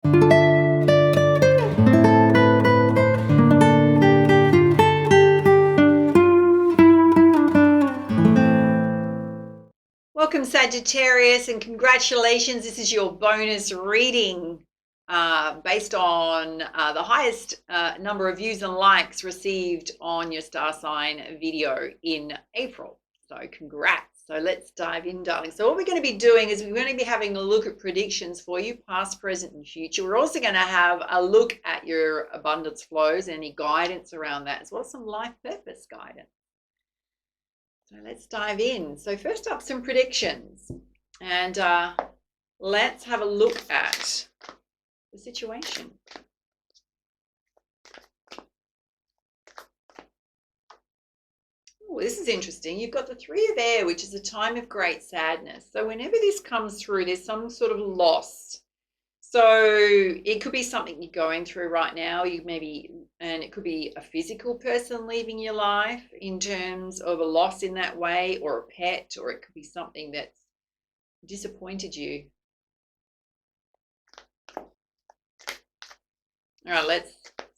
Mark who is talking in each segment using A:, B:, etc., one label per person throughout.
A: Welcome, Sagittarius, and congratulations. This is your bonus reading based on the highest number of views and likes received on your star sign video in April. So congrats. So let's dive in, darling. So what we're going to be doing is we're going to be having a look at predictions for you, past, present, and future. We're also going to have a look at your abundance flows, any guidance around that, as well as some life purpose guidance. So let's dive in. So first up, some predictions. And let's have a look at the situation. Oh, this is interesting. You've got the Three of Air, which is a time of great sadness. So whenever this comes through, there's some sort of loss. So it could be something you're going through right now. And it could be a physical person leaving your life in terms of a loss in that way, or a pet, or it could be something that's disappointed you. All right, let's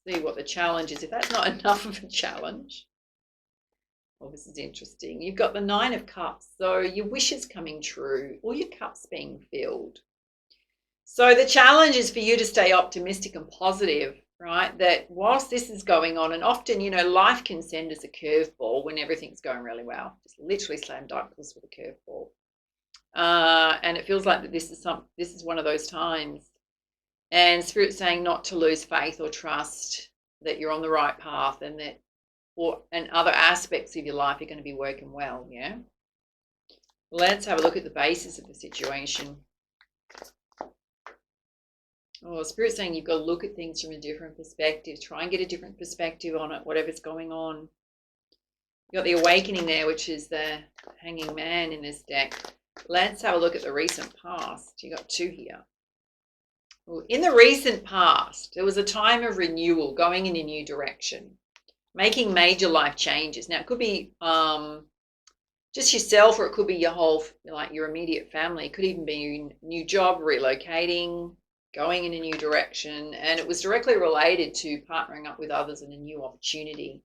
A: see what the challenge is. If that's not enough of a challenge. Well, this is interesting. You've got the Nine of Cups. So your wishes coming true, all your cups being filled. So the challenge is for you to stay optimistic and positive, right? That whilst this is going on, and often, you know, life can send us a curveball when everything's going really well. Just literally slam dunk us with a curveball. And it feels like that this is one of those times. And Spirit's saying not to lose faith or trust that you're on the right path, and that and other aspects of your life are going to be working well, yeah? Let's have a look at the basis of the situation. Oh, Spirit's saying you've got to look at things from a different perspective. Try and get a different perspective on it, whatever's going on. You've got the Awakening there, which is the Hanging Man in this deck. Let's have a look at the recent past. You got two here. Well, in the recent past, there was a time of renewal, going in a new direction, making major life changes. Now, it could be just yourself, or it could be your whole, like your immediate family. It could even be a new job, relocating, going in a new direction, and it was directly related to partnering up with others in a new opportunity.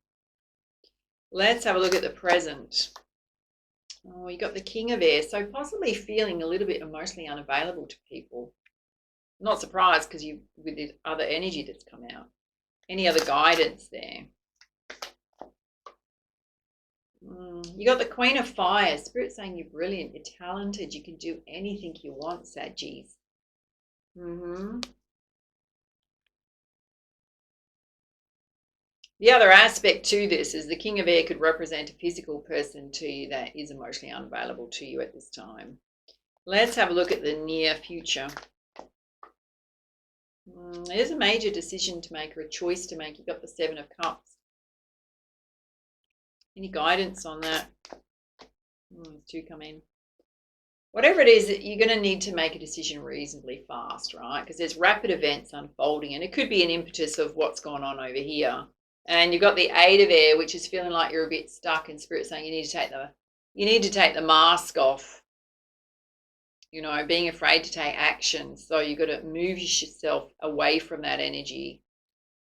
A: Let's have a look at the present. Oh, you got the King of Air, so possibly feeling a little bit emotionally unavailable to people. Not surprised, because you, with the other energy that's come out. Any other guidance there? You got the Queen of Fire. Spirit saying you're brilliant, you're talented, you can do anything you want, Saggies. The other aspect to this is the King of Air could represent a physical person to you that is emotionally unavailable to you at this time. Let's have a look at the near future. There's a major decision to make, or a choice to make. You've got the Seven of Cups. Any guidance on that? Two come in. Whatever it is, you're going to need to make a decision reasonably fast, right? Because there's rapid events unfolding, and it could be an impetus of what's going on over here. And you've got the Eight of Air, which is feeling like you're a bit stuck, and Spirit saying you need to take the mask off. You know, being afraid to take action. So you've got to move yourself away from that energy.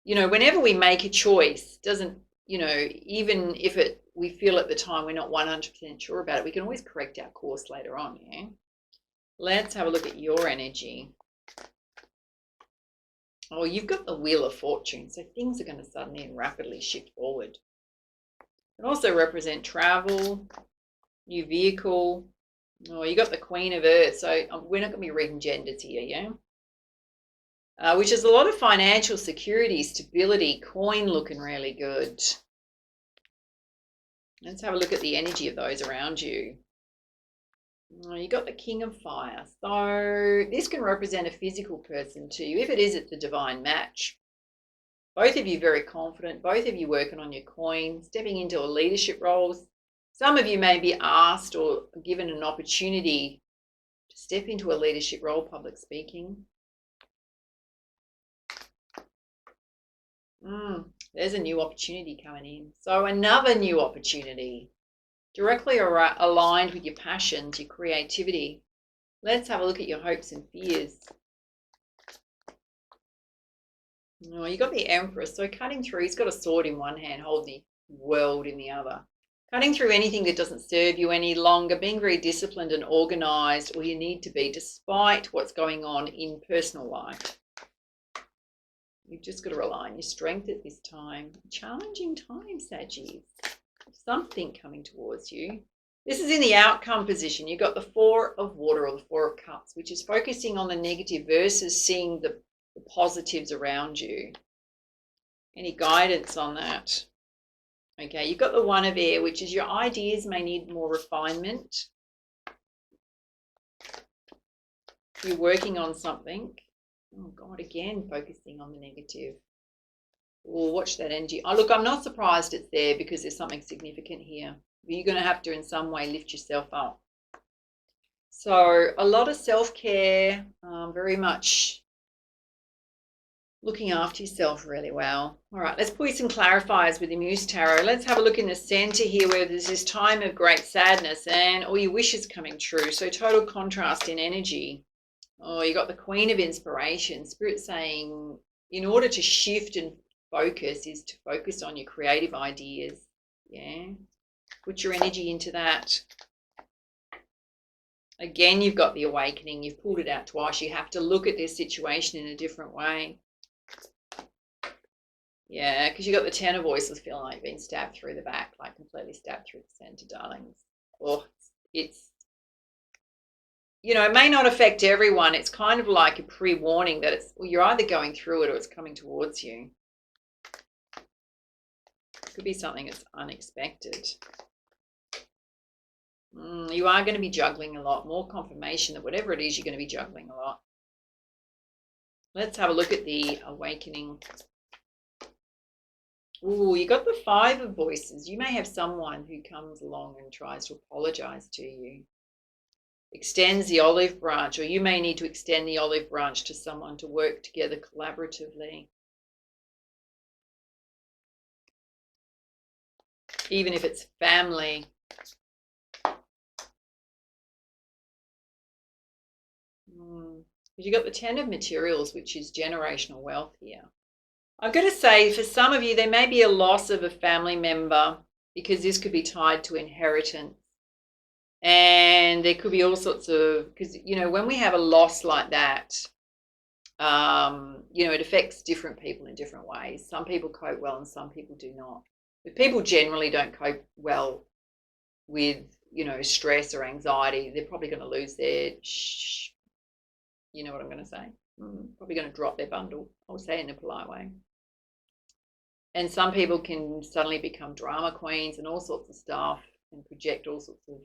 A: You know, whenever we make a choice, doesn't, you know, even if we feel at the time we're not 100% sure about it, we can always correct our course later on, yeah? Let's have a look at your energy. Oh, you've got the Wheel of Fortune, so things are going to suddenly and rapidly shift forward. It also represent travel, new vehicle. Oh, you got the Queen of Earth, so we're not going to be reading genders here, yeah? Which is a lot of financial security, stability, coin looking really good. Let's have a look at the energy of those around you. You got the King of Fire. So this can represent a physical person to you. If it is, it's a divine match. Both of you very confident. Both of you working on your coin, stepping into a leadership roles. Some of you may be asked or given an opportunity to step into a leadership role, public speaking. There's a new opportunity coming in. So another new opportunity, directly aligned with your passions, your creativity. Let's have a look at your hopes and fears. Oh, you got the Empress. So cutting through, he's got a sword in one hand, holding the world in the other. Cutting through anything that doesn't serve you any longer, being very disciplined and organized, or you need to be, despite what's going on in personal life. You've just got to rely on your strength at this time. Challenging time, Saggies. Something coming towards you. This is in the outcome position. You've got the Four of Water or the Four of Cups, which is focusing on the negative versus seeing the positives around you. Any guidance on that? Okay, you've got the One of Air, which is your ideas may need more refinement. You're working on something. Oh God, again, focusing on the negative. Oh, watch that energy. Oh, look, I'm not surprised it's there because there's something significant here. You're going to have to in some way lift yourself up. So a lot of self-care, very much looking after yourself really well. All right, let's pull you some clarifiers with the Muse Tarot. Let's have a look in the center here where there's this time of great sadness and all your wishes coming true. So total contrast in energy. Oh, you got the Queen of Inspiration. Spirit saying in order to shift and focus is to focus on your creative ideas. Yeah. Put your energy into that. Again, you've got the Awakening. You've pulled it out twice. You have to look at this situation in a different way. Yeah, because you got the Ten of Voices feeling like you've been stabbed through the back, like completely stabbed through the center, darlings. Or it's, you know, it may not affect everyone. It's kind of like a pre-warning that it's, well, you're either going through it or it's coming towards you. It could be something that's unexpected. You are going to be juggling a lot. More confirmation that whatever it is, you're going to be juggling a lot. Let's have a look at the Awakening. Oh, you got the Five of Voices. You may have someone who comes along and tries to apologize to you. Extends the olive branch, or you may need to extend the olive branch to someone to work together collaboratively. Even if it's family. You got the Ten of Materials, which is generational wealth here. I've got to say, for some of you, there may be a loss of a family member because this could be tied to inheritance. And there could be all sorts of, because, you know, when we have a loss like that, you know, it affects different people in different ways. Some people cope well and some people do not. But people generally don't cope well with, you know, stress or anxiety. They're probably going to lose their, you know what I'm going to say? Probably going to drop their bundle. I'll say it in a polite way. And some people can suddenly become drama queens and all sorts of stuff and project all sorts of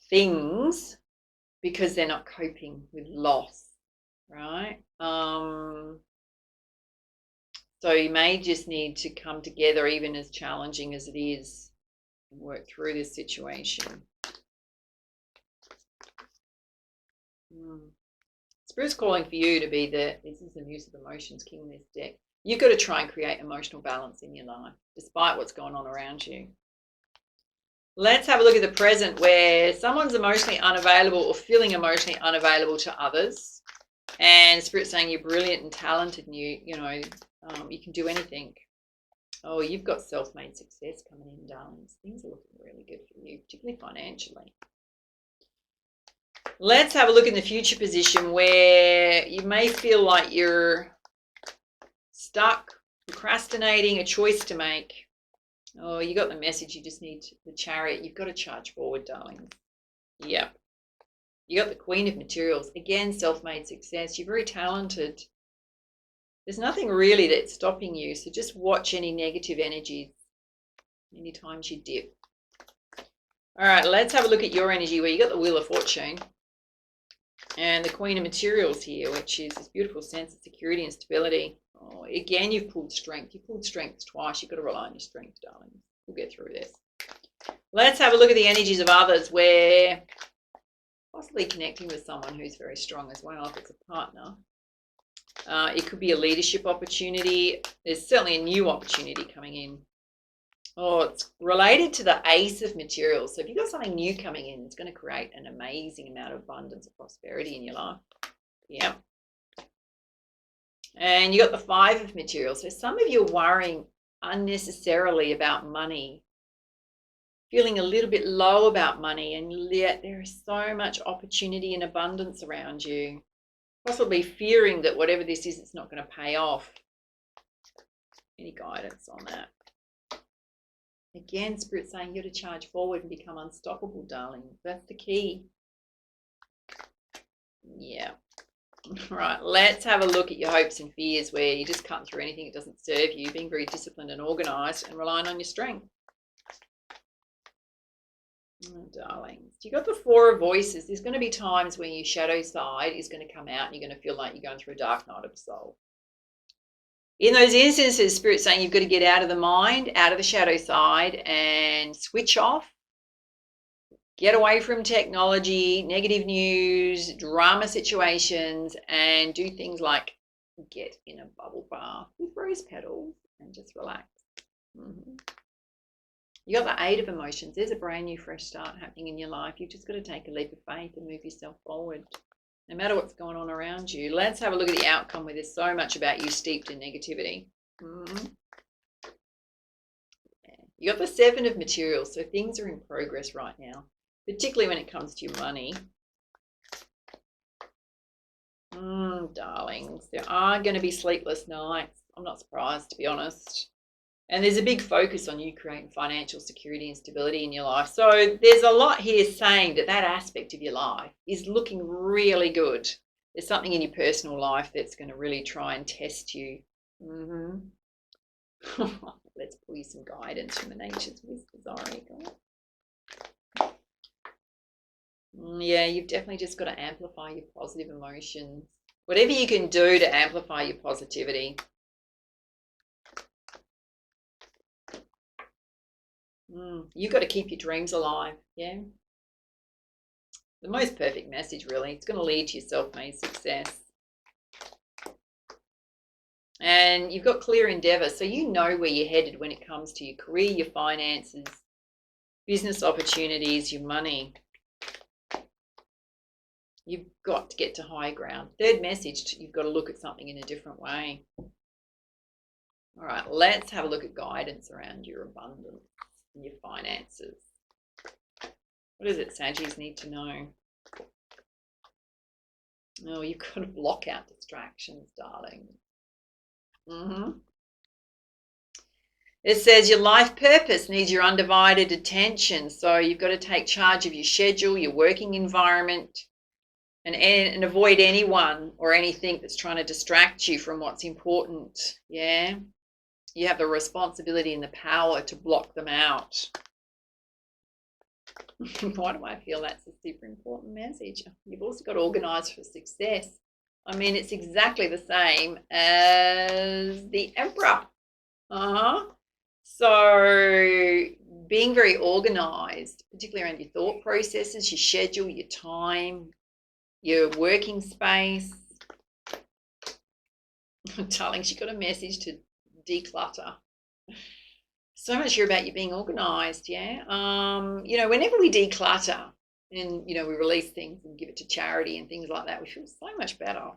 A: things because they're not coping with loss, right? So you may just need to come together, even as challenging as it is, and work through this situation. Spirit's calling for you to be this is the Muse of Emotions king in this deck. You've got to try and create emotional balance in your life, despite what's going on around you. Let's have a look at the present where someone's emotionally unavailable or feeling emotionally unavailable to others. And Spirit's saying you're brilliant and talented and you know, you can do anything. Oh, you've got self-made success coming in, darlings. Things are looking really good for you, particularly financially. Let's have a look in the future position where you may feel like you're stuck, procrastinating, a choice to make. Oh, you got the message. You just need the Chariot. You've got to charge forward, darling. Yep. You got the Queen of Materials. Again, self-made success. You're very talented. There's nothing really that's stopping you. So just watch any negative energies any times you dip. All right, let's have a look at your energy where you got the Wheel of Fortune. And the Queen of Materials here, which is this beautiful sense of security and stability. Oh, again, you've pulled strength. You pulled strength twice. You've got to rely on your strength, darling. We'll get through this. Let's have a look at the energies of others where possibly connecting with someone who's very strong as well, if it's a partner. It could be a leadership opportunity. There's certainly a new opportunity coming in. Oh, it's related to the Ace of Materials. So if you've got something new coming in, it's going to create an amazing amount of abundance and prosperity in your life. Yeah. And you got the 5 of materials. So some of you are worrying unnecessarily about money, feeling a little bit low about money, and yet there is so much opportunity and abundance around you. Possibly fearing that whatever this is, it's not going to pay off. Any guidance on that? Again, Spirit's saying you're to charge forward and become unstoppable, darling. That's the key. Yeah. Right, let's have a look at your hopes and fears where you just cut through anything that doesn't serve you, being very disciplined and organised and relying on your strength. Oh, darlings, you got the 4 of voices. There's going to be times when your shadow side is going to come out and you're going to feel like you're going through a dark night of the soul. In those instances, Spirit's saying you've got to get out of the mind, out of the shadow side, and switch off. Get away from technology, negative news, drama situations, and do things like get in a bubble bath with rose petals and just relax. You got the 8 of emotions. There's a brand new fresh start happening in your life. You've just got to take a leap of faith and move yourself forward, no matter what's going on around you. Let's have a look at the outcome where there's so much about you steeped in negativity. You got the 7 of materials. So things are in progress right now, particularly when it comes to your money. Darlings, there are going to be sleepless nights. I'm not surprised, to be honest. And there's a big focus on you creating financial security and stability in your life. So there's a lot here saying that that aspect of your life is looking really good. There's something in your personal life that's going to really try and test you. Let's pull you some guidance from the nature's whispers, Oracle. Yeah, you've definitely just got to amplify your positive emotions. Whatever you can do to amplify your positivity. You've got to keep your dreams alive, yeah? The most perfect message, really. It's going to lead to your self-made success. And you've got clear endeavour, so you know where you're headed when it comes to your career, your finances, business opportunities, your money. You've got to get to high ground. Third message, you've got to look at something in a different way. All right, let's have a look at guidance around your abundance and your finances. What is it Saggies need to know? Oh, you've got to block out distractions, darling. It says your life purpose needs your undivided attention. So you've got to take charge of your schedule, your working environment, and avoid anyone or anything that's trying to distract you from what's important. Yeah. You have the responsibility and the power to block them out. Why do I feel that's a super important message? You've also got to organize for success. I mean, it's exactly the same as the Emperor. So being very organized, particularly around your thought processes, your schedule, your time, your working space. Darlings, you've got a message to declutter. So much here about you being organized, yeah? Whenever we declutter and, we release things and give it to charity and things like that, we feel so much better.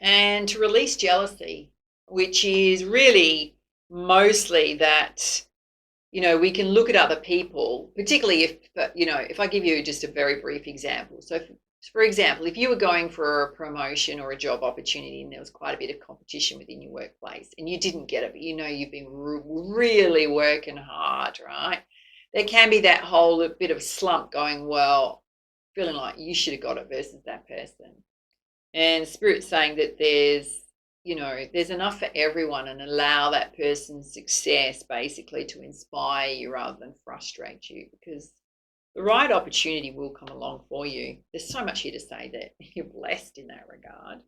A: And to release jealousy, which is really mostly that, we can look at other people, particularly if I give you just a very brief example. So, for example, if you were going for a promotion or a job opportunity and there was quite a bit of competition within your workplace and you didn't get it, but you've been really working hard, right? There can be that whole bit of slump going, well, feeling like you should have got it versus that person. And Spirit's saying that there's enough for everyone, and allow that person's success basically to inspire you rather than frustrate you, because the right opportunity will come along for you. There's so much here to say that you're blessed in that regard.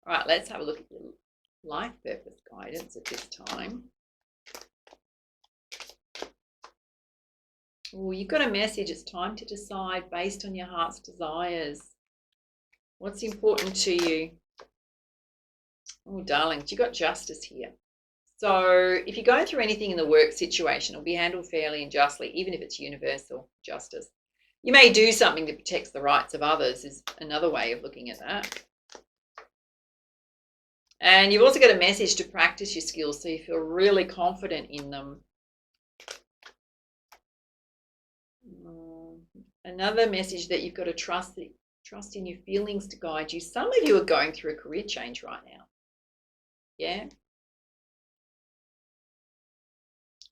A: All right, let's have a look at your life purpose guidance at this time. Oh, you've got a message. It's time to decide based on your heart's desires. What's important to you? Oh, darlings, you've got justice here. So if you're going through anything in the work situation, it'll be handled fairly and justly, even if it's universal justice. You may do something that protects the rights of others, is another way of looking at that. And you've also got a message to practice your skills so you feel really confident in them. Another message that you've got to trust in your feelings to guide you. Some of you are going through a career change right now. Yeah. It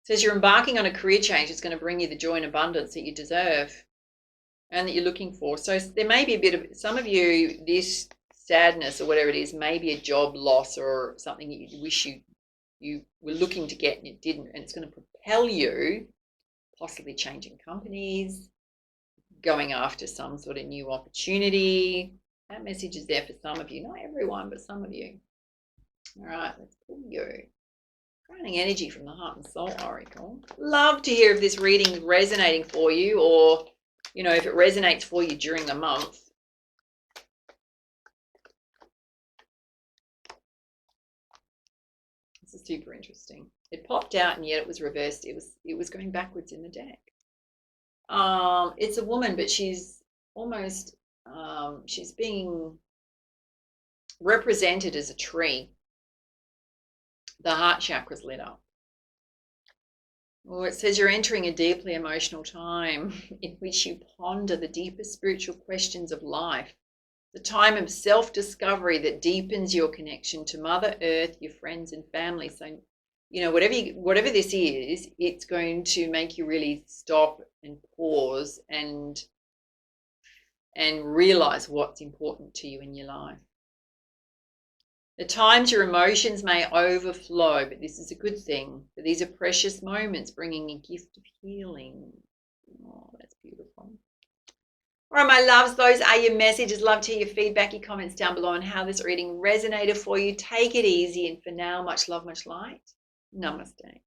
A: says you're embarking on a career change. It's going to bring you the joy and abundance that you deserve and that you're looking for. So there may be a bit of, some of you, this sadness or whatever it is, maybe a job loss or something you wish you were looking to get and you didn't, and it's going to propel you, possibly changing companies, going after some sort of new opportunity. That message is there for some of you, not everyone, but some of you. All right, let's pull you. Grounding energy from the Heart and Soul Oracle. Love to hear if this reading is resonating for you, or, you know, if it resonates for you during the month. This is super interesting. It popped out and yet it was reversed. It was going backwards in the deck. It's a woman, but she's almost, she's being represented as a tree. The heart chakra's lit up. Well, it says you're entering a deeply emotional time in which you ponder the deepest spiritual questions of life. The time of self-discovery that deepens your connection to Mother Earth, your friends and family. So, you know, whatever this is, it's going to make you really stop and pause and realize what's important to you in your life. At times your emotions may overflow, but this is a good thing. But these are precious moments bringing a gift of healing. Oh, that's beautiful. All right, my loves, those are your messages. Love to hear your feedback, your comments down below on how this reading resonated for you. Take it easy, and for now, much love, much light. Namaste.